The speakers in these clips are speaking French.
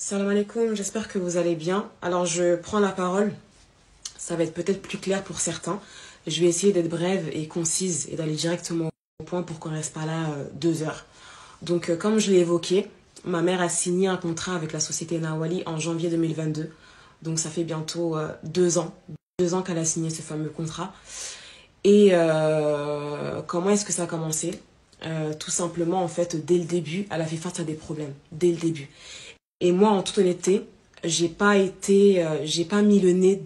Salam alaikum, j'espère que vous allez bien. Alors je prends la parole, ça va être peut-être plus clair pour certains. Je vais essayer d'être brève et concise et d'aller directement au point pour qu'on ne reste pas là 2 heures. Donc comme je l'ai évoqué, ma mère a signé un contrat avec la société Nawali en janvier 2022. Donc ça fait bientôt 2 ans. 2 ans qu'elle a signé ce fameux contrat. Et comment est-ce que ça a commencé? Tout simplement, en fait, dès le début, elle a fait face à des problèmes. Dès le début. Et moi, en toute honnêteté, j'ai pas mis le nez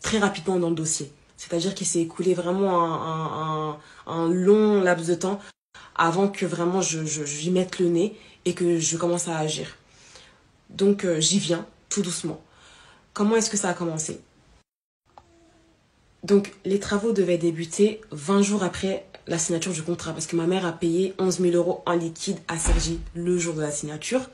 très rapidement dans le dossier. C'est-à-dire qu'il s'est écoulé vraiment un long laps de temps avant que vraiment j'y mette le nez et que je commence à agir. Donc j'y viens, tout doucement. Comment est-ce que ça a commencé? Donc les travaux devaient débuter 20 jours après la signature du contrat parce que ma mère a payé 11 000 € en liquide à Sergi le jour de la signature.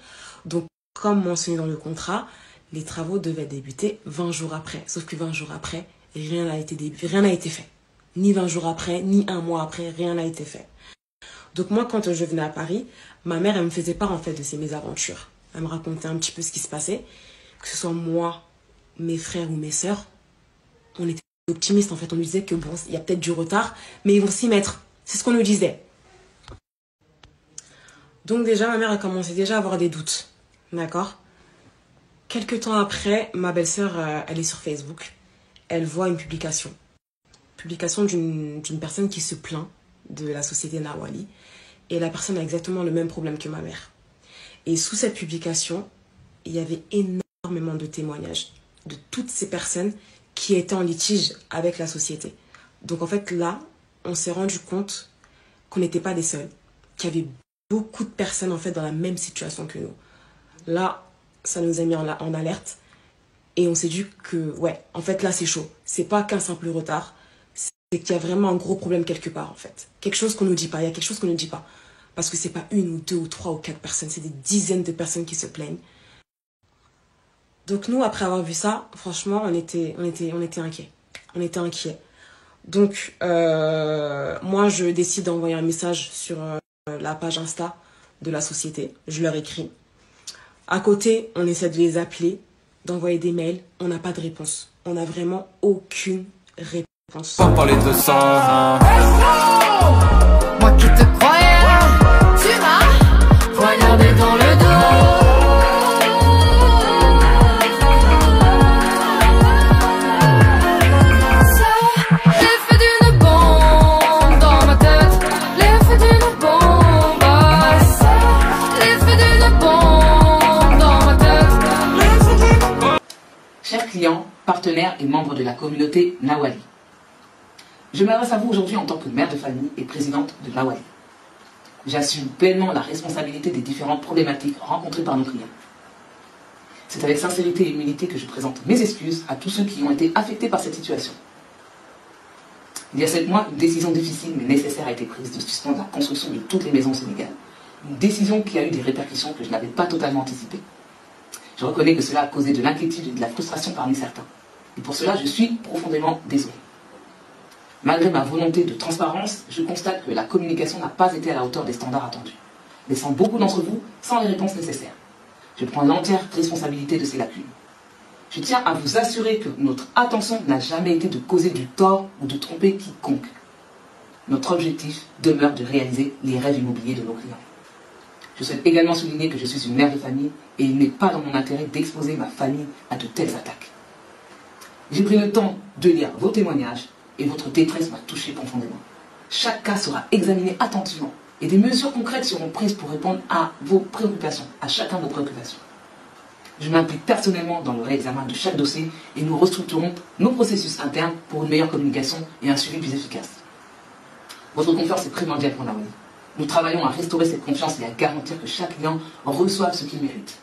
Donc comme mentionné dans le contrat, les travaux devaient débuter 20 jours après. Sauf que 20 jours après, rien n'a été fait. Ni 20 jours après, ni un mois après, rien n'a été fait. Donc moi, quand je venais à Paris, ma mère, elle me faisait part en fait de ses mésaventures. Elle me racontait un petit peu ce qui se passait. Que ce soit moi, mes frères ou mes sœurs, on était optimistes en fait. On lui disait que bon, il y a peut-être du retard, mais ils vont s'y mettre. C'est ce qu'on nous disait. Donc déjà, ma mère a commencé déjà à avoir des doutes. D'accord? Quelques temps après, ma belle-sœur, elle est sur Facebook. Elle voit une publication. Publication d'une personne qui se plaint de la société Nawali. Et la personne a exactement le même problème que ma mère. Et sous cette publication, il y avait énormément de témoignages de toutes ces personnes qui étaient en litige avec la société. Donc en fait, là, on s'est rendu compte qu'on n'était pas les seuls. Qu'il y avait beaucoup de personnes en fait dans la même situation que nous. Là, ça nous a mis en alerte et on s'est dit que, ouais, en fait, là, c'est chaud. C'est pas qu'un simple retard, c'est qu'il y a vraiment un gros problème quelque part, en fait. Quelque chose qu'on nous dit pas, il y a quelque chose qu'on ne dit pas. Parce que c'est pas une ou deux ou trois ou quatre personnes, c'est des dizaines de personnes qui se plaignent. Donc nous, après avoir vu ça, franchement, on était inquiets. On était inquiets. Donc, moi, je décide d'envoyer un message sur la page Insta de la société. Je leur écris. À côté, on essaie de les appeler, d'envoyer des mails. On n'a pas de réponse. On n'a vraiment aucune réponse. Pas parler de ça. Moi qui te croyais, tu m'as poignardé dans le dos. C'est l'effet d'une bombe dans ma tête. L'effet d'une bombe. C'est l'effet d'une bombe dans ma tête. Chers clients, partenaires et membres de la communauté Nawali, je m'adresse à vous aujourd'hui en tant que mère de famille et présidente de Nawali. J'assume pleinement la responsabilité des différentes problématiques rencontrées par nos clients. C'est avec sincérité et humilité que je présente mes excuses à tous ceux qui ont été affectés par cette situation. Il y a 7 mois, une décision difficile mais nécessaire a été prise de suspendre la construction de toutes les maisons au Sénégal. Une décision qui a eu des répercussions que je n'avais pas totalement anticipées. Je reconnais que cela a causé de l'inquiétude et de la frustration parmi certains. Et pour cela, je suis profondément désolé. Malgré ma volonté de transparence, je constate que la communication n'a pas été à la hauteur des standards attendus, laissant beaucoup d'entre vous sans les réponses nécessaires. Je prends l'entière responsabilité de ces lacunes. Je tiens à vous assurer que notre attention n'a jamais été de causer du tort ou de tromper quiconque. Notre objectif demeure de réaliser les rêves immobiliers de nos clients. Je souhaite également souligner que je suis une mère de famille et il n'est pas dans mon intérêt d'exposer ma famille à de telles attaques. J'ai pris le temps de lire vos témoignages et votre détresse m'a touché profondément. Chaque cas sera examiné attentivement et des mesures concrètes seront prises pour répondre à vos préoccupations, à chacun de vos préoccupations. Je m'implique personnellement dans le réexamen de chaque dossier et nous restructurons nos processus internes pour une meilleure communication et un suivi plus efficace. Votre confiance est primordiale pour Nawali. Nous travaillons à restaurer cette confiance et à garantir que chaque client reçoive ce qu'il mérite.